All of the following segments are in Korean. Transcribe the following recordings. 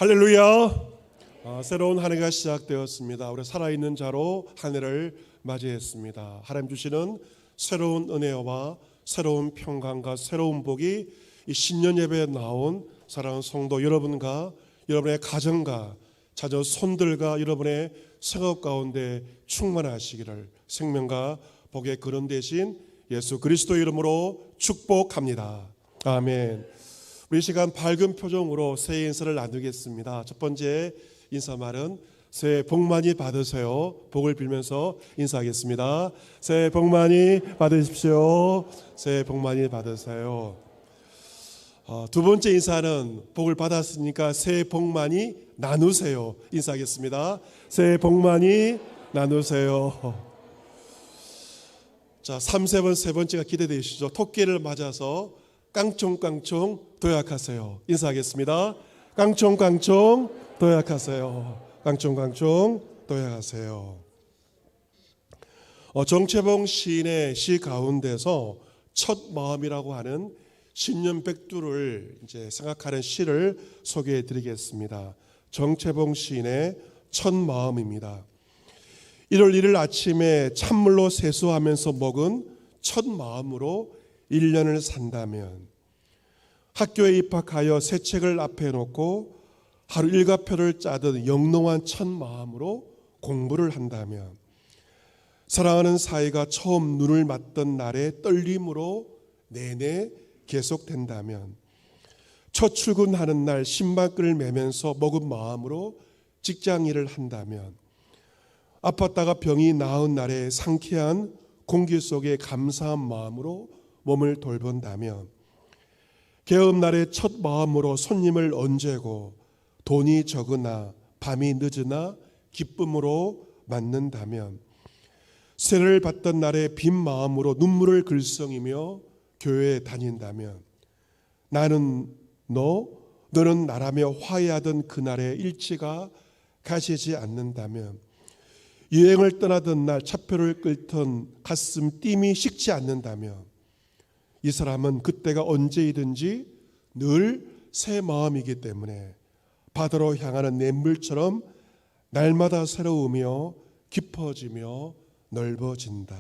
할렐루야. 새로운 한 해가 시작되었습니다. 우리 살아있는 자로 한 해를 맞이했습니다. 하나님 주시는 새로운 은혜와 새로운 평강과 새로운 복이 이 신년 예배에 나온 사랑하는 성도 여러분과 여러분의 가정과 자녀 손들과 여러분의 생업 가운데 충만하시기를 생명과 복의 근원 되신 예수 그리스도 이름으로 축복합니다. 아멘. 우리 시간 밝은 표정으로 새해 인사를 나누겠습니다. 첫 번째 인사말은 새해 복 많이 받으세요. 복을 빌면서 인사하겠습니다. 새해 복 많이 받으십시오. 새해 복 많이 받으세요. 두 번째 인사는 복을 받았으니까 새해 복 많이 나누세요. 인사하겠습니다. 새해 복 많이 나누세요. 자, 3세번 세 번째가 기대되시죠? 토끼를 맞아서 깡총깡총 도약하세요. 인사하겠습니다. 깡총깡총 도약하세요. 깡총깡총 도약하세요. 정채봉 시인의 시 가운데서 첫 마음이라고 하는 신년 백두를 이제 생각하는 시를 소개해 드리겠습니다. 정채봉 시인의 첫 마음입니다. 1월 1일 아침에 찬물로 세수하면서 먹은 첫 마음으로 1년을 산다면, 학교에 입학하여 새 책을 앞에 놓고 하루 일과표를 짜듯 영롱한 첫 마음으로 공부를 한다면, 사랑하는 사이가 처음 눈을 맞던 날의 떨림으로 내내 계속된다면, 첫 출근하는 날 신발끈을 매면서 먹은 마음으로 직장 일을 한다면, 아팠다가 병이 나은 날의 상쾌한 공기 속에 감사한 마음으로 몸을 돌본다면, 개업날의 첫 마음으로 손님을 언제고 돈이 적으나 밤이 늦으나 기쁨으로 맞는다면, 세를 받던 날의 빈 마음으로 눈물을 글썽이며 교회에 다닌다면, 나는 너는 나라며 화해하던 그날의 일치가 가시지 않는다면, 여행을 떠나던 날 차표를 끓던 가슴 띵이 식지 않는다면, 이 사람은 그때가 언제이든지 늘 새 마음이기 때문에 바다로 향하는 냇물처럼 날마다 새로우며 깊어지며 넓어진다.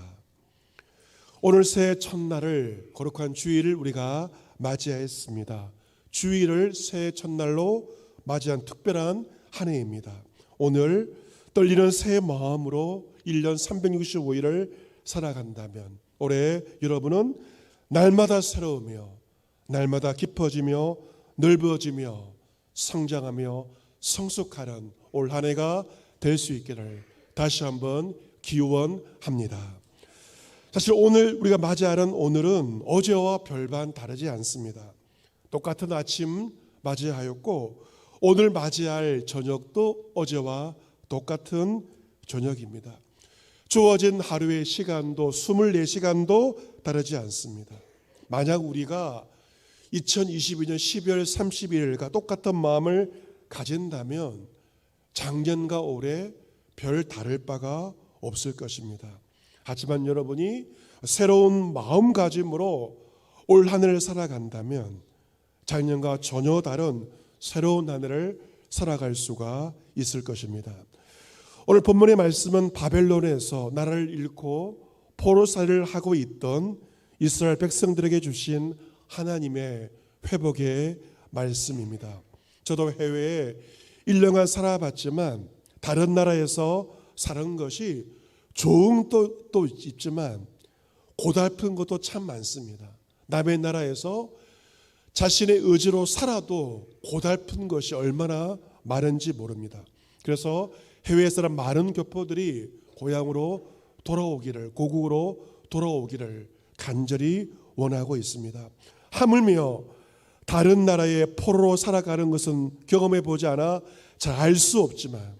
오늘 새해 첫날을, 거룩한 주일을 우리가 맞이했습니다. 주일을 새해 첫날로 맞이한 특별한 한 해입니다. 오늘 떨리는 새 마음으로 1년 365일을 살아간다면, 올해 여러분은 날마다 새로우며 날마다 깊어지며 넓어지며 성장하며 성숙하는 올 한 해가 될 수 있기를 다시 한번 기원합니다. 사실 오늘 우리가 맞이하는 오늘은 어제와 별반 다르지 않습니다. 똑같은 아침 맞이하였고, 오늘 맞이할 저녁도 어제와 똑같은 저녁입니다. 주어진 하루의 시간도 24시간도 다르지 않습니다. 만약 우리가 2022년 12월 31일과 똑같은 마음을 가진다면 작년과 올해 별 다를 바가 없을 것입니다. 하지만 여러분이 새로운 마음가짐으로 올 한 해를 살아간다면 작년과 전혀 다른 새로운 한 해를 살아갈 수가 있을 것입니다. 오늘 본문의 말씀은 바벨론에서 나라를 잃고 포로살이를 하고 있던 이스라엘 백성들에게 주신 하나님의 회복의 말씀입니다. 저도 해외에 1년간 살아봤지만 다른 나라에서 사는 것이 좋은 것도 있지만 고달픈 것도 참 많습니다. 남의 나라에서 자신의 의지로 살아도 고달픈 것이 얼마나 많은지 모릅니다. 그래서 해외에 사는 많은 교포들이 고향으로 돌아오기를, 고국으로 돌아오기를 간절히 원하고 있습니다. 하물며 다른 나라의 포로로 살아가는 것은 경험해 보지 않아 잘 알 수 없지만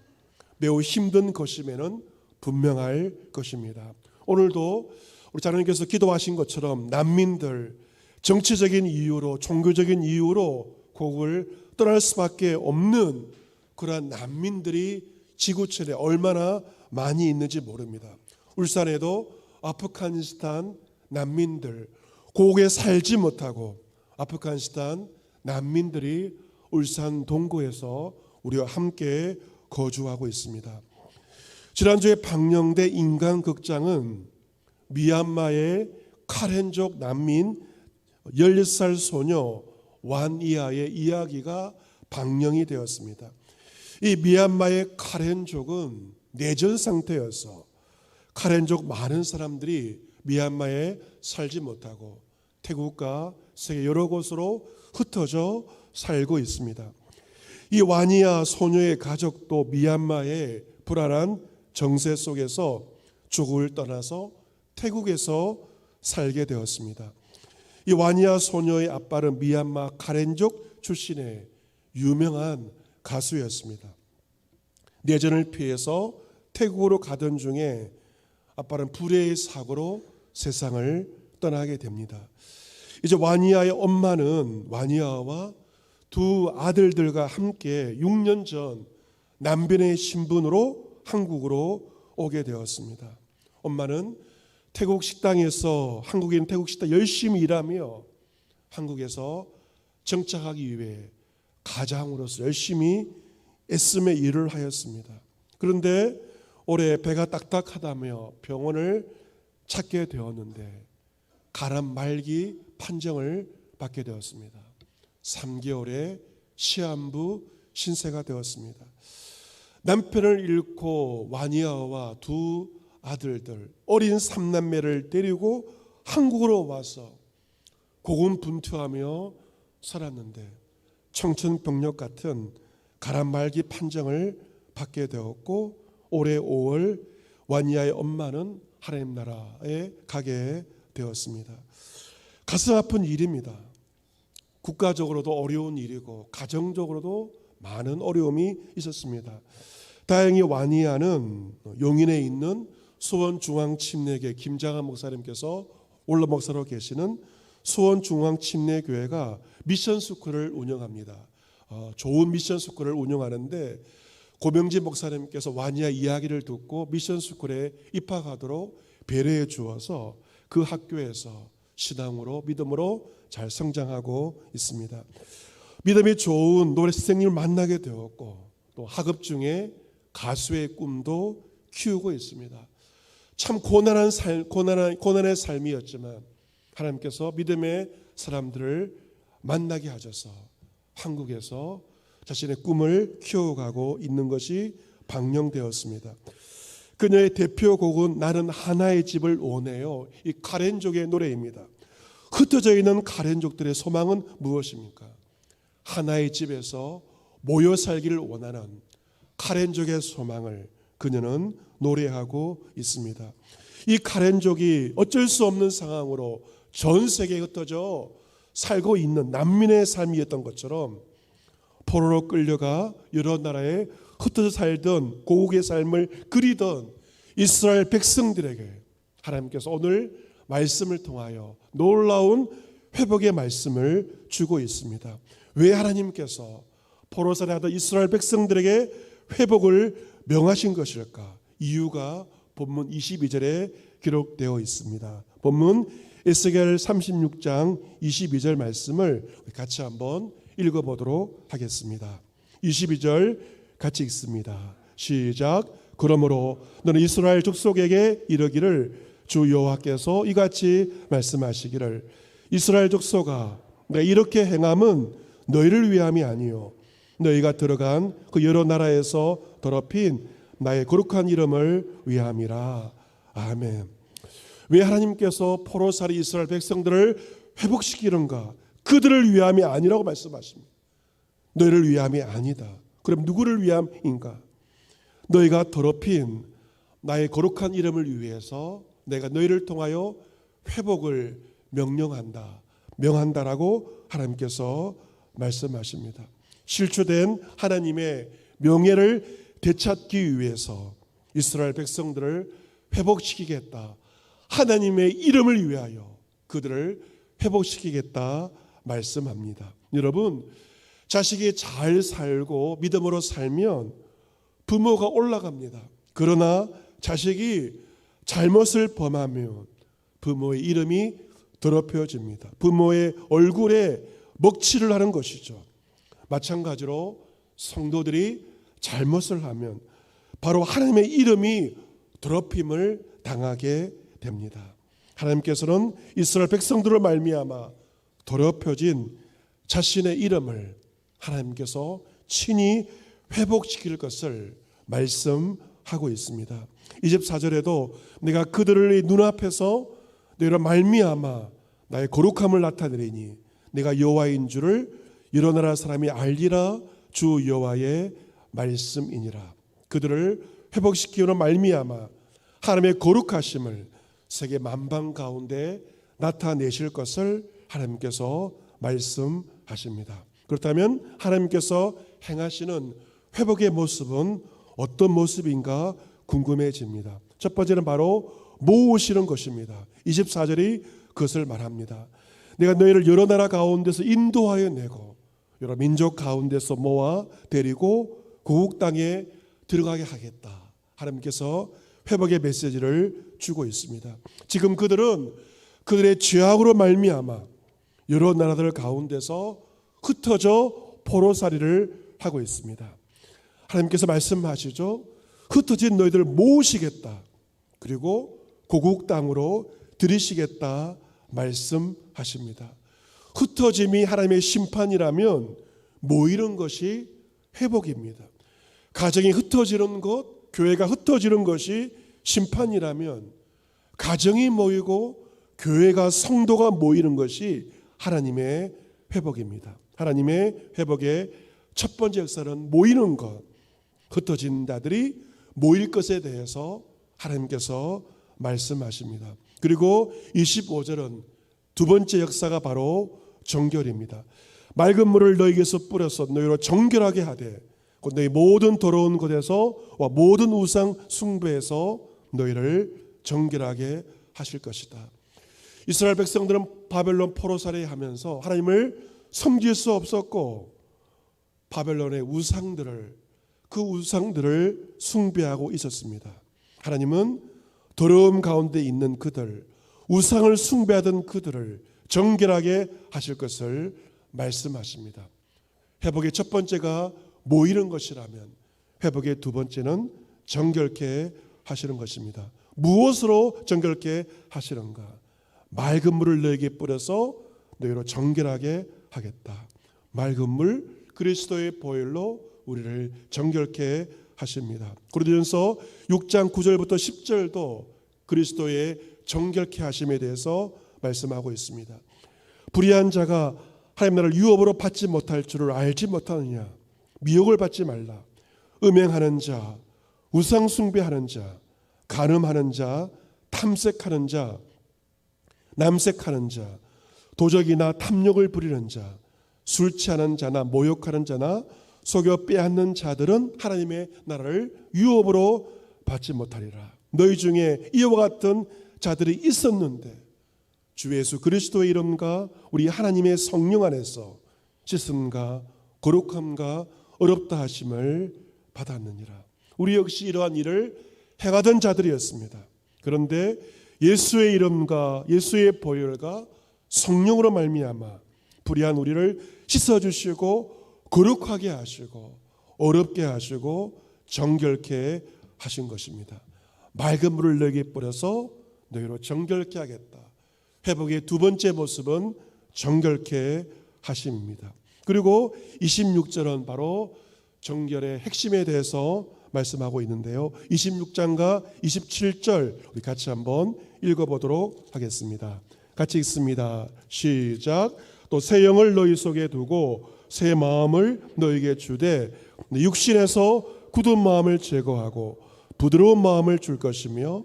매우 힘든 것임에는 분명할 것입니다. 오늘도 우리 자녀님께서 기도하신 것처럼 난민들, 정치적인 이유로, 종교적인 이유로 고국을 떠날 수밖에 없는 그러한 난민들이 지구촌에 얼마나 많이 있는지 모릅니다. 울산에도 아프가니스탄 난민들, 고국에 살지 못하고 아프가니스탄 난민들이 울산 동구에서 우리와 함께 거주하고 있습니다. 지난주에 방영된 인간극장은 미얀마의 카렌족 난민 10살 소녀 완이아의 이야기가 방영이 되었습니다. 이 미얀마의 카렌족은 내전 상태여서 카렌족 많은 사람들이 미얀마에 살지 못하고 태국과 세계 여러 곳으로 흩어져 살고 있습니다. 이 와니아 소녀의 가족도 미얀마의 불안한 정세 속에서 조국을 떠나서 태국에서 살게 되었습니다. 이 와니아 소녀의 아빠는 미얀마 카렌족 출신의 유명한 가수였습니다. 내전을 피해서 태국으로 가던 중에 아빠는 불의의 사고로 세상을 떠나게 됩니다. 이제 와니아의 엄마는 와니아와 두 아들들과 함께 6년 전 난민의 신분으로 한국으로 오게 되었습니다. 엄마는 태국 식당에서 한국인 태국 식당 열심히 일하며 한국에서 정착하기 위해 가장으로서 열심히 애쓰며 일을 하였습니다. 그런데 올해 배가 딱딱하다며 병원을 찾게 되었는데 가람 말기 판정을 받게 되었습니다. 3개월의 시한부 신세가 되었습니다. 남편을 잃고 와니아와 두 아들들 어린 3남매를 데리고 한국으로 와서 고군분투하며 살았는데 청천벽력 같은 가람 말기 판정을 받게 되었고 올해 5월 와니아의 엄마는 하나님 나라에 가게 되었습니다. 가슴 아픈 일입니다. 국가적으로도 어려운 일이고 가정적으로도 많은 어려움이 있었습니다. 다행히 와니아는 용인에 있는 수원중앙침례교회 김장한 목사님께서 원로 목사로 계시는 수원중앙침례교회가 미션스쿨을 운영합니다. 좋은 미션스쿨을 운영하는데 고명진 목사님께서 와니아 이야기를 듣고 미션스쿨에 입학하도록 배려해 주어서 그 학교에서 신앙으로 믿음으로 잘 성장하고 있습니다. 믿음이 좋은 노래 선생님을 만나게 되었고 또 학업 중에 가수의 꿈도 키우고 있습니다. 참 고난의 삶이었지만 하나님께서 믿음의 사람들을 만나게 하셔서 한국에서 자신의 꿈을 키워가고 있는 것이 방영되었습니다. 그녀의 대표곡은 나는 하나의 집을 원해요. 이 카렌족의 노래입니다. 흩어져 있는 카렌족들의 소망은 무엇입니까? 하나의 집에서 모여 살기를 원하는 카렌족의 소망을 그녀는 노래하고 있습니다. 이 카렌족이 어쩔 수 없는 상황으로 전 세계에 흩어져 살고 있는 난민의 삶이었던 것처럼 포로로 끌려가 여러 나라에 흩어져 살던 고국의 삶을 그리던 이스라엘 백성들에게 하나님께서 오늘 말씀을 통하여 놀라운 회복의 말씀을 주고 있습니다. 왜 하나님께서 포로살이 하던 이스라엘 백성들에게 회복을 명하신 것일까? 이유가 본문 22절에 기록되어 있습니다. 본문 에스겔 36장 22절 말씀을 같이 한번 읽어보도록 하겠습니다. 22절 같이 읽습니다. 시작. 그러므로 너는 이스라엘 족속에게 이르기를 주 여호와께서 이같이 말씀하시기를 이스라엘 족속아 내가 이렇게 행함은 너희를 위함이 아니요 너희가 들어간 그 여러 나라에서 더럽힌 나의 거룩한 이름을 위함이라. 아멘. 왜 하나님께서 포로살이 이스라엘 백성들을 회복시키는가? 그들을 위함이 아니라고 말씀하십니다. 너희를 위함이 아니다. 그럼 누구를 위함인가? 너희가 더럽힌 나의 거룩한 이름을 위해서 내가 너희를 통하여 회복을 명한다라고 하나님께서 말씀하십니다. 실추된 하나님의 명예를 되찾기 위해서 이스라엘 백성들을 회복시키겠다. 하나님의 이름을 위하여 그들을 회복시키겠다 말씀합니다. 여러분, 자식이 잘 살고 믿음으로 살면 부모가 올라갑니다. 그러나 자식이 잘못을 범하면 부모의 이름이 더럽혀집니다. 부모의 얼굴에 먹칠을 하는 것이죠. 마찬가지로 성도들이 잘못을 하면 바로 하나님의 이름이 더럽힘을 당하게 됩니다. 하나님께서는 이스라엘 백성들을 말미암아 더럽혀진 자신의 이름을 하나님께서 친히 회복시킬 것을 말씀하고 있습니다. 24절에도 내가 그들의 눈앞에서 너희로 말미암아 나의 거룩함을 나타내리니 내가 여호와인 줄을 여러 나라 사람이 알리라. 주 여호와의 말씀이니라. 그들을 회복시키는 말미암아 하나님의 거룩하심을 세계 만방 가운데 나타내실 것을 하나님께서 말씀하십니다. 그렇다면 하나님께서 행하시는 회복의 모습은 어떤 모습인가 궁금해집니다. 첫 번째는 바로 모으시는 것입니다. 24절이 그것을 말합니다. 내가 너희를 여러 나라 가운데서 인도하여 내고 여러 민족 가운데서 모아 데리고 고국 땅에 들어가게 하겠다. 하나님께서 회복의 메시지를 주고 있습니다. 지금 그들은 그들의 죄악으로 말미암아 여러 나라들 가운데서 흩어져 포로살이를 하고 있습니다. 하나님께서 말씀하시죠. 흩어진 너희들을 모으시겠다. 그리고 고국 땅으로 들이시겠다 말씀하십니다. 흩어짐이 하나님의 심판이라면 모이는 것이 회복입니다. 가정이 흩어지는 것, 교회가 흩어지는 것이 심판이라면 가정이 모이고 교회가 성도가 모이는 것이 하나님의 회복입니다. 하나님의 회복의 첫 번째 역사는 모이는 것, 흩어진 자들이 모일 것에 대해서 하나님께서 말씀하십니다. 그리고 25절은 두 번째 역사가 바로 정결입니다. 맑은 물을 너희에게서 뿌려서 너희로 정결하게 하되 곧 너희 모든 더러운 곳에서 모든 우상 숭배에서 너희를 정결하게 하실 것이다. 이스라엘 백성들은 바벨론 포로살이 하면서 하나님을 섬길 수 없었고 바벨론의 그 우상들을 숭배하고 있었습니다. 하나님은 더러움 가운데 있는 그들, 우상을 숭배하던 그들을 정결하게 하실 것을 말씀하십니다. 회복의 첫 번째가 모이는 것이라면 회복의 두 번째는 정결케 하시는 것입니다. 무엇으로 정결케 하시는가? 맑은 물을 너에게 뿌려서 너희로 정결하게 하겠다. 맑은 물, 그리스도의 보혈로 우리를 정결케 하십니다. 고린도전서 6장 9절부터 10절도 그리스도의 정결케 하심에 대해서 말씀하고 있습니다. 불의한 자가 하나님 나라를 유업으로 받지 못할 줄을 알지 못하느냐. 미혹을 받지 말라. 음행하는 자, 우상 숭배하는 자, 간음하는 자, 탐색하는 자, 남색하는 자, 도적이나 탐욕을 부리는 자, 술 취하는 자나 모욕하는 자나 속여 빼앗는 자들은 하나님의 나라를 유업으로 받지 못하리라. 너희 중에 이와 같은 자들이 있었는데 주 예수 그리스도의 이름과 우리 하나님의 성령 안에서 씻음과 거룩함과 어렵다 하심을 받았느니라. 우리 역시 이러한 일을 행하던 자들이었습니다. 그런데 예수의 이름과 예수의 보혈과 성령으로 말미암아 불의한 우리를 씻어주시고 거룩하게 하시고 어렵게 하시고 정결케 하신 것입니다. 맑은 물을 너에게 뿌려서 너희로 정결케 하겠다. 회복의 두 번째 모습은 정결케 하심입니다. 그리고 26절은 바로 정결의 핵심에 대해서 말씀하고 있는데요. 26장과 27절 우리 같이 한번 읽어보도록 하겠습니다. 같이 읽습니다. 시작. 또 새 영을 너희 속에 두고 새 마음을 너희에게 주되 육신에서 굳은 마음을 제거하고 부드러운 마음을 줄 것이며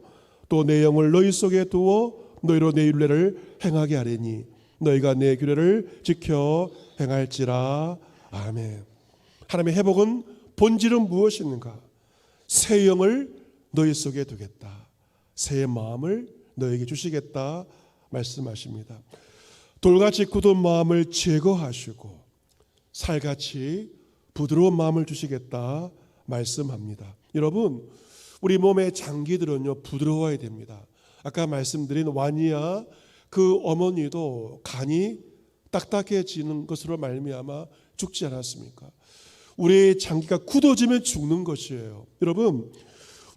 또 내 영을 너희 속에 두어 너희로 내 율례를 행하게 하리니 너희가 내 규례를 지켜 행할지라. 아멘. 하나님의 회복은 본질은 무엇인가? 새 영을 너희 속에 두겠다. 새 마음을 너희에게 주시겠다 말씀하십니다. 돌같이 굳은 마음을 제거하시고 살같이 부드러운 마음을 주시겠다 말씀합니다. 여러분, 우리 몸의 장기들은요 부드러워야 됩니다. 아까 말씀드린 와니아 그 어머니도 간이 딱딱해지는 것으로 말미암아 죽지 않았습니까? 우리의 장기가 굳어지면 죽는 것이에요. 여러분,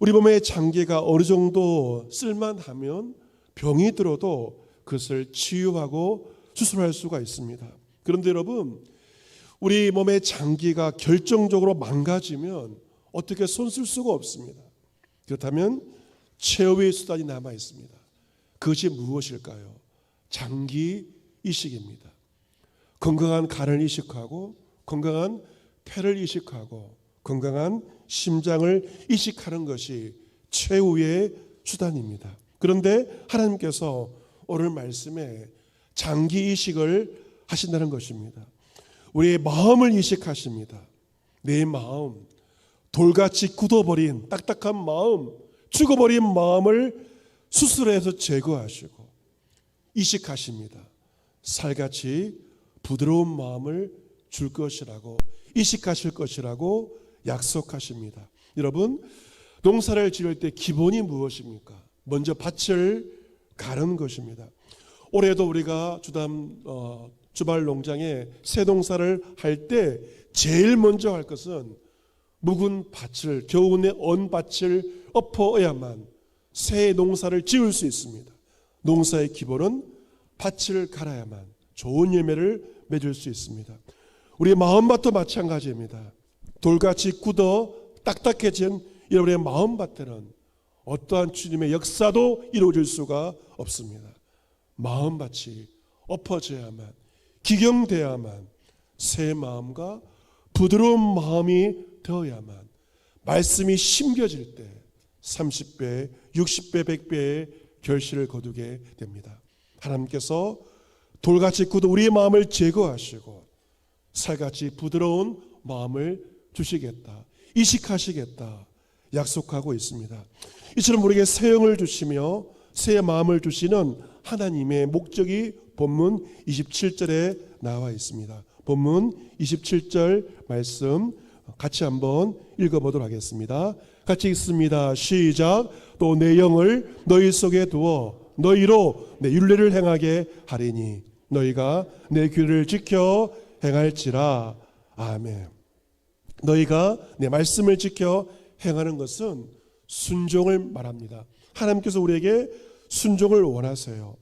우리 몸의 장기가 어느 정도 쓸만하면 병이 들어도 그것을 치유하고 수술할 수가 있습니다. 그런데 여러분, 우리 몸의 장기가 결정적으로 망가지면 어떻게 손쓸 수가 없습니다. 그렇다면 최후의 수단이 남아 있습니다. 그것이 무엇일까요? 장기 이식입니다. 건강한 간을 이식하고 건강한 폐를 이식하고 건강한 심장을 이식하는 것이 최후의 수단입니다. 그런데 하나님께서 오늘 말씀에 장기 이식을 하신다는 것입니다. 우리의 마음을 이식하십니다. 내 마음, 돌같이 굳어버린 딱딱한 마음, 죽어버린 마음을 수술해서 제거하시고 이식하십니다. 살같이 부드러운 마음을 줄 것이라고, 이식하실 것이라고 약속하십니다. 여러분, 농사를 지을 때 기본이 무엇입니까? 먼저 밭을 가는 것입니다. 올해도 우리가 주말 농장에 새 농사를 할 때 제일 먼저 할 것은 묵은 밭을, 겨우내 언 밭을 엎어야만 새 농사를 지을 수 있습니다. 농사의 기본은 밭을 갈아야만 좋은 열매를 맺을 수 있습니다. 우리의 마음밭도 마찬가지입니다. 돌같이 굳어 딱딱해진 여러분의 마음밭에는 어떠한 주님의 역사도 이루어질 수가 없습니다. 마음밭이 엎어져야만, 기경돼야만 새 마음과 부드러운 마음이 되어야만 말씀이 심겨질 때 30배, 60배, 100배의 결실을 거두게 됩니다. 하나님께서 돌같이 굳어 우리의 마음을 제거하시고 살같이 부드러운 마음을 주시겠다, 이식하시겠다 약속하고 있습니다. 이처럼 우리에게 새 영을 주시며 새 마음을 주시는 하나님의 목적이 본문 27절에 나와 있습니다. 본문 27절 말씀 같이 한번 읽어보도록 하겠습니다. 같이 읽습니다. 시작. 또 내 영을 너희 속에 두어 너희로 내 율례를 행하게 하리니 너희가 내 규례를 지켜 행할지라. 아멘. 너희가 내 말씀을 지켜 행하는 것은 순종을 말합니다. 하나님께서 우리에게 순종을 원하세요.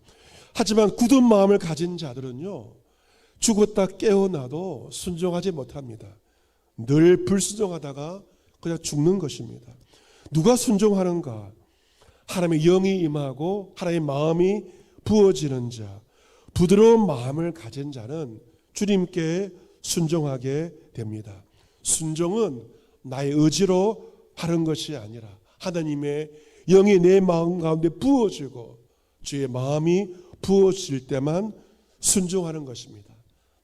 하지만 굳은 마음을 가진 자들은요, 죽었다 깨어나도 순종하지 못합니다. 늘 불순종하다가 그냥 죽는 것입니다. 누가 순종하는가? 하나님의 영이 임하고 하나님의 마음이 부어지는 자, 부드러운 마음을 가진 자는 주님께 순종하게 됩니다. 순종은 나의 의지로 하는 것이 아니라 하나님의 영이 내 마음 가운데 부어지고 주의 마음이 부어질 때만 순종하는 것입니다.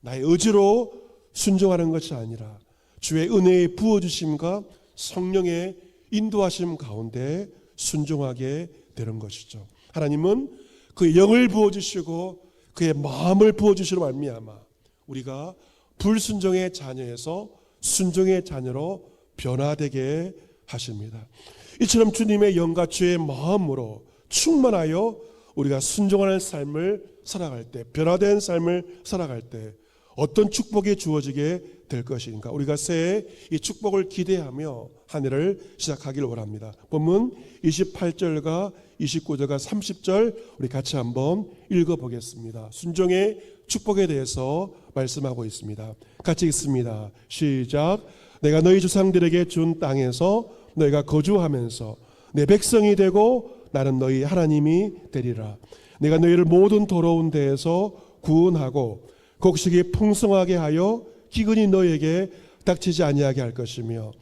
나의 의지로 순종하는 것이 아니라 주의 은혜의 부어주심과 성령의 인도하심 가운데 순종하게 되는 것이죠. 하나님은 그의 영을 부어주시고 그의 마음을 부어주시로 말미암아 우리가 불순종의 자녀에서 순종의 자녀로 변화되게 하십니다. 이처럼 주님의 영과 주의 마음으로 충만하여 우리가 순종하는 삶을 살아갈 때, 변화된 삶을 살아갈 때 어떤 축복이 주어지게 될 것인가? 우리가 새해 이 축복을 기대하며 한 해를 시작하기를 원합니다. 본문 28절과 29절과 30절 우리 같이 한번 읽어보겠습니다. 순종의 축복에 대해서 말씀하고 있습니다. 같이 읽습니다. 시작. 내가 너희 조상들에게 준 땅에서 너희가 거주하면서 내 백성이 되고 나는 너희 하나님이 되리라. 내가 너희를 모든 더러운 데에서 구원하고 곡식이 풍성하게 하여 기근이 너희에게 닥치지 아니하게 할 것이며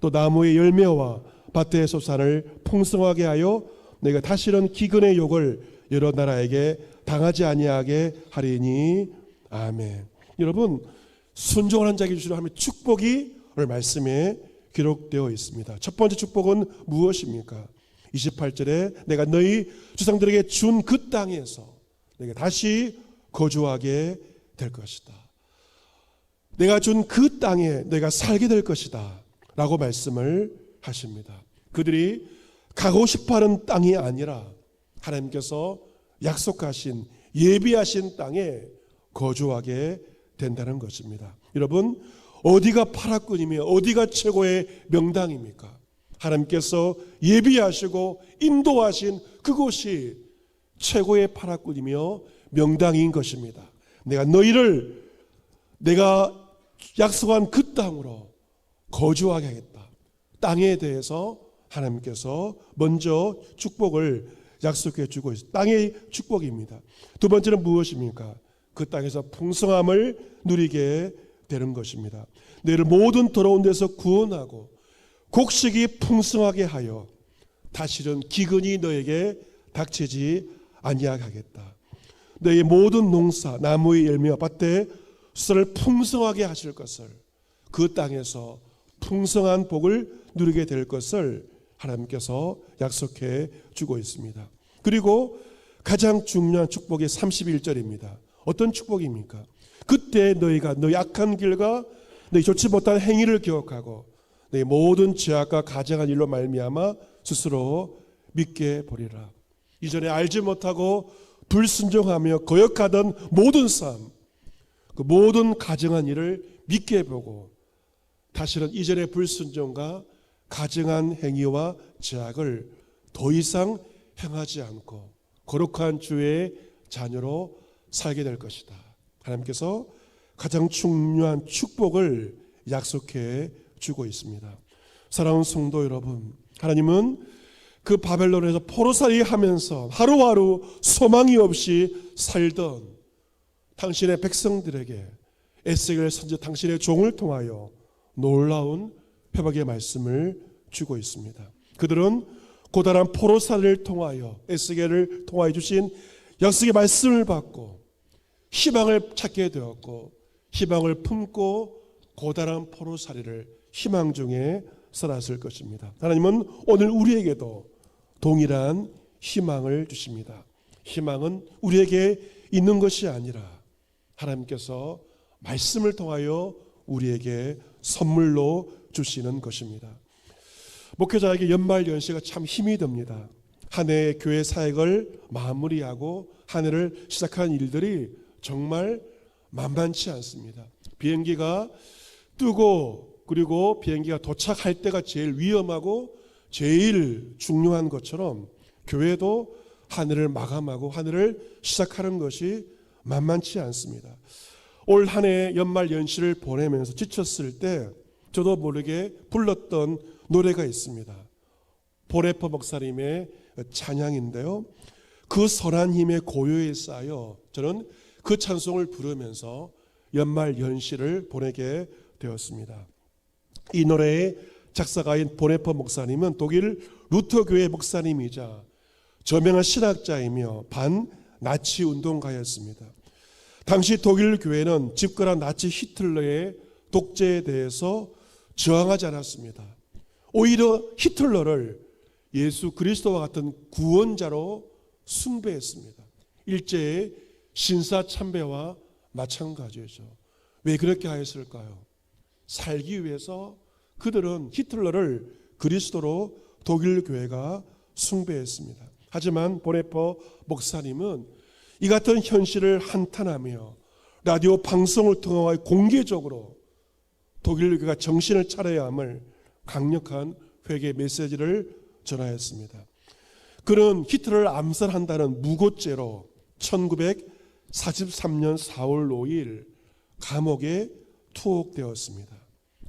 또 나무의 열매와 밭의 소산을 풍성하게 하여 너희가 다시는 기근의 욕을 여러 나라에게 당하지 아니하게 하리니. 아멘. 여러분, 순종하는 자에게 주시는 하나님의 축복이 오늘 말씀에 기록되어 있습니다. 첫 번째 축복은 무엇입니까? 28절에 내가 너희 조상들에게 준 그 땅에서 내가 다시 거주하게 될 것이다. 내가 준 그 땅에 내가 살게 될 것이다 라고 말씀을 하십니다. 그들이 가고 싶어하는 땅이 아니라 하나님께서 약속하신 예비하신 땅에 거주하게 된다는 것입니다. 여러분, 어디가 파라군이며 어디가 최고의 명당입니까? 하나님께서 예비하시고 인도하신 그곳이 최고의 파라군이며 명당인 것입니다. 내가 약속한 그 땅으로 거주하게 하겠다. 땅에 대해서 하나님께서 먼저 축복을 약속해 주고 있습니다. 땅의 축복입니다. 두 번째는 무엇입니까? 그 땅에서 풍성함을 누리게 되는 것입니다. 너희를 모든 더러운 데서 구원하고 곡식이 풍성하게 하여 다시는 기근이 너에게 닥치지 아니하게 하겠다. 너희 모든 농사, 나무의 열매와 밭의 수를 풍성하게 하실 것을, 그 땅에서 풍성한 복을 누리게 될 것을 하나님께서 약속해 주고 있습니다. 그리고 가장 중요한 축복이 31절입니다. 어떤 축복입니까? 그때 너희가 너희 악한 길과 너희 좋지 못한 행위를 기억하고 너희 모든 죄악과 가증한 일로 말미암아 스스로 믿게 보리라. 이전에 알지 못하고 불순종하며 거역하던 모든 삶, 그 모든 가증한 일을 믿게 보고 다시는 이전의 불순종과 가증한 행위와 죄악을 더 이상 행하지 않고 거룩한 주의 자녀로 살게 될 것이다. 하나님께서 가장 중요한 축복을 약속해 주고 있습니다. 사랑하는 성도 여러분, 하나님은 그 바벨론에서 포로살이 하면서 하루하루 소망이 없이 살던 당신의 백성들에게 에스겔 선지 당신의 종을 통하여 놀라운 회복의 말씀을 주고 있습니다. 그들은 고단한 포로살이를 통하여 에스겔을 통하여 주신 약속의 말씀을 받고 희망을 찾게 되었고 희망을 품고 고단한 포로살이를 희망 중에 살았을 것입니다. 하나님은 오늘 우리에게도 동일한 희망을 주십니다. 희망은 우리에게 있는 것이 아니라 하나님께서 말씀을 통하여 우리에게 선물로 주시는 것입니다. 목회자에게 연말연시가 참 힘이 듭니다. 한 해의 교회 사역을 마무리하고 한 해를 시작한 일들이 정말 만만치 않습니다. 비행기가 뜨고 그리고 비행기가 도착할 때가 제일 위험하고 제일 중요한 것처럼 교회도 한 해를 마감하고 한 해를 시작하는 것이 만만치 않습니다. 올 한 해 연말연시를 보내면서 지쳤을 때 저도 모르게 불렀던 노래가 있습니다. 보레퍼 목사님의 찬양인데요. 그 선한 힘의 고요에 쌓여 저는 그 찬송을 부르면서 연말연시를 보내게 되었습니다. 이 노래의 작사가인 보네퍼 목사님은 독일 루터교회 목사님이자 저명한 신학자이며 반나치 운동가였습니다. 당시 독일 교회는 집권한 나치 히틀러의 독재에 대해서 저항하지 않았습니다. 오히려 히틀러를 예수 그리스도와 같은 구원자로 숭배했습니다. 일제의 신사참배와 마찬가지죠. 왜 그렇게 하였을까요? 살기 위해서 그들은 히틀러를 그리스도로 독일 교회가 숭배했습니다. 하지만 보네퍼 목사님은 이 같은 현실을 한탄하며 라디오 방송을 통해 공개적으로 독일 교회가 정신을 차려야 함을 강력한 회개 메시지를 전하였습니다. 그는 히틀러를 암살한다는 무고죄로 1943년 4월 5일 감옥에 투옥되었습니다.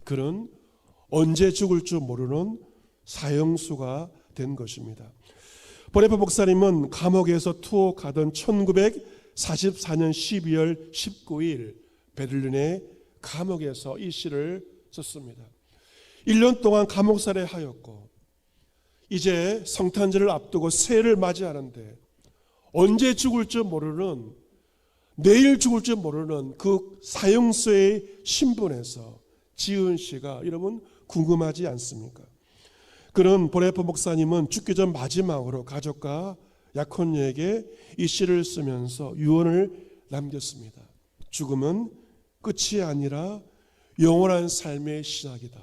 그는 언제 죽을 줄 모르는 사형수가 된 것입니다. 보네퍼 목사님은 감옥에서 투옥하던 1944년 12월 19일 베를린의 감옥에서 이 시를 썼습니다. 1년 동안 감옥살이 하였고 이제 성탄절을 앞두고 새해를 맞이하는데 언제 죽을 줄 모르는, 내일 죽을 줄 모르는 그 사형수의 신분에서 지은 시가 여러분 궁금하지 않습니까? 그런 보네퍼 목사님은 죽기 전 마지막으로 가족과 약혼녀에게 이 시를 쓰면서 유언을 남겼습니다. 죽음은 끝이 아니라 영원한 삶의 시작이다.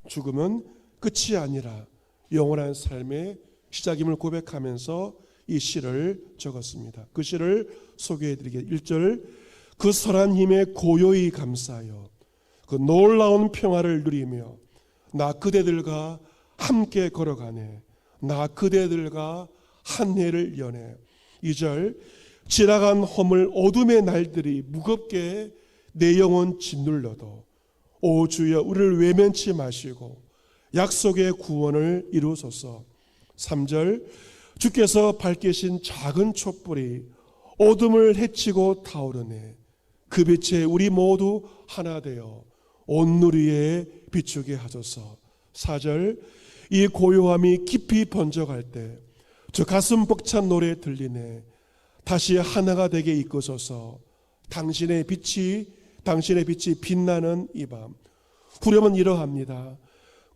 죽음은 끝이 아니라 영원한 삶의 시작임을 고백하면서 이 시를 적었습니다. 그 시를 소개해드리겠습니다. 1절, 그 선한 힘에 고요히 감사하여 그 놀라운 평화를 누리며 나 그대들과 함께 걸어가네. 나 그대들과 한 해를 여네. 2절 지나간 허물 어둠의 날들이 무겁게 내 영혼 짓눌러도 오 주여 우리를 외면치 마시고 약속의 구원을 이루소서. 3절 주께서 밝히신 작은 촛불이 어둠을 헤치고 타오르네. 그 빛에 우리 모두 하나 되어 온 누리에 비추게 하소서. 4절 이 고요함이 깊이 번져갈 때 저 가슴 벅찬 노래 들리네. 다시 하나가 되게 이끄소서. 당신의 빛이 빛나는 이 밤. 후렴은 이러합니다.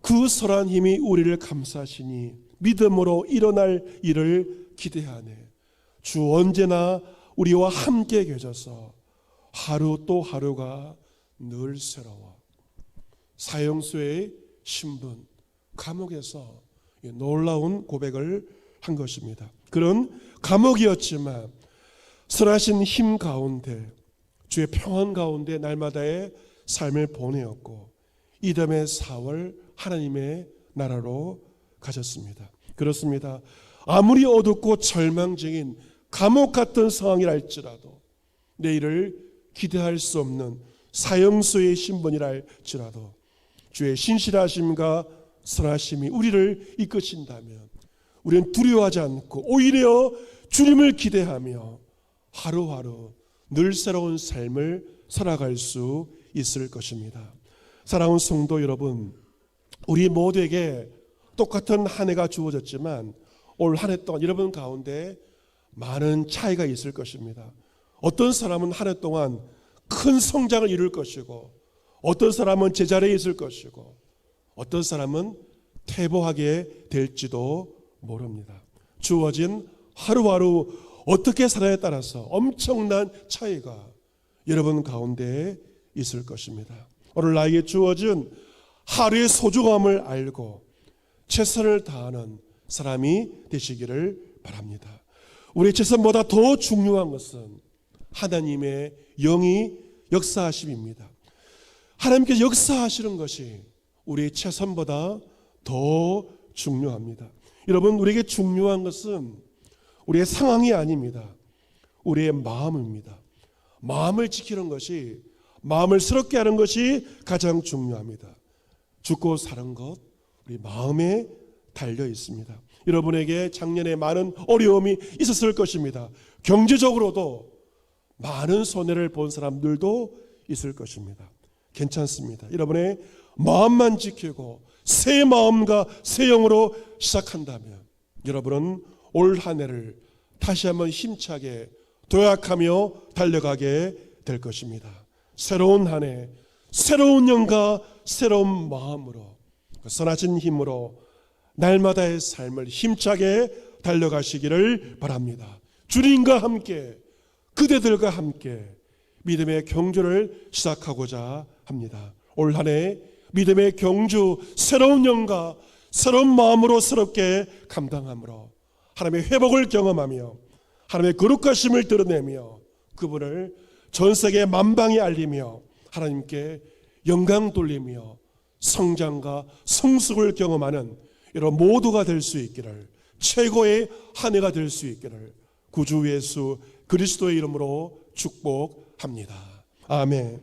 그 설한 힘이 우리를 감싸시니 믿음으로 일어날 일을 기대하네. 주 언제나 우리와 함께 계셔서 하루 또 하루가 늘 새로워. 사형수의 신분, 감옥에서 놀라운 고백을 한 것입니다. 그런 감옥이었지만 선하신 힘 가운데 주의 평안 가운데 날마다의 삶을 보내었고 이듬해 4월 하나님의 나라로 가셨습니다. 그렇습니다. 아무리 어둡고 절망적인 감옥 같은 상황이라 할지라도 내일을 기대할 수 없는 사형수의 신분이라 할지라도 주의 신실하심과 선하심이 우리를 이끄신다면 우리는 두려워하지 않고 오히려 주님을 기대하며 하루하루 늘 새로운 삶을 살아갈 수 있을 것입니다. 사랑하는 성도 여러분, 우리 모두에게 똑같은 한 해가 주어졌지만 올 한 해 동안 여러분 가운데 많은 차이가 있을 것입니다. 어떤 사람은 한 해 동안 큰 성장을 이룰 것이고 어떤 사람은 제자리에 있을 것이고 어떤 사람은 퇴보하게 될지도 모릅니다. 주어진 하루하루 어떻게 살아에 따라서 엄청난 차이가 여러분 가운데 있을 것입니다. 오늘 나에게 주어진 하루의 소중함을 알고 최선을 다하는 사람이 되시기를 바랍니다. 우리 최선보다 더 중요한 것은 하나님의 영이 역사하심입니다. 하나님께서 역사하시는 것이 우리의 최선보다 더 중요합니다. 여러분, 우리에게 중요한 것은 우리의 상황이 아닙니다. 우리의 마음입니다. 마음을 지키는 것이, 마음을 새롭게 하는 것이 가장 중요합니다. 죽고 사는 것, 우리 마음에 달려 있습니다. 여러분에게 작년에 많은 어려움이 있었을 것입니다. 경제적으로도 많은 손해를 본 사람들도 있을 것입니다. 괜찮습니다. 여러분의 마음만 지키고 새 마음과 새 영으로 시작한다면 여러분은 올 한 해를 다시 한번 힘차게 도약하며 달려가게 될 것입니다. 새로운 한 해, 새로운 영과 새로운 마음으로 선하신 힘으로 날마다의 삶을 힘차게 달려가시기를 바랍니다. 주님과 함께, 그대들과 함께 믿음의 경주를 시작하고자 합니다. 올 한 해 믿음의 경주, 새로운 영과 새로운 마음으로 새롭게 감당함으로 하나님의 회복을 경험하며 하나님의 거룩하심을 드러내며 그분을 전 세계 만방에 알리며 하나님께 영광 돌리며 성장과 성숙을 경험하는 이런 모두가 될 수 있기를, 최고의 한 해가 될 수 있기를 구주 예수 그리스도의 이름으로 축복합니다. 아멘.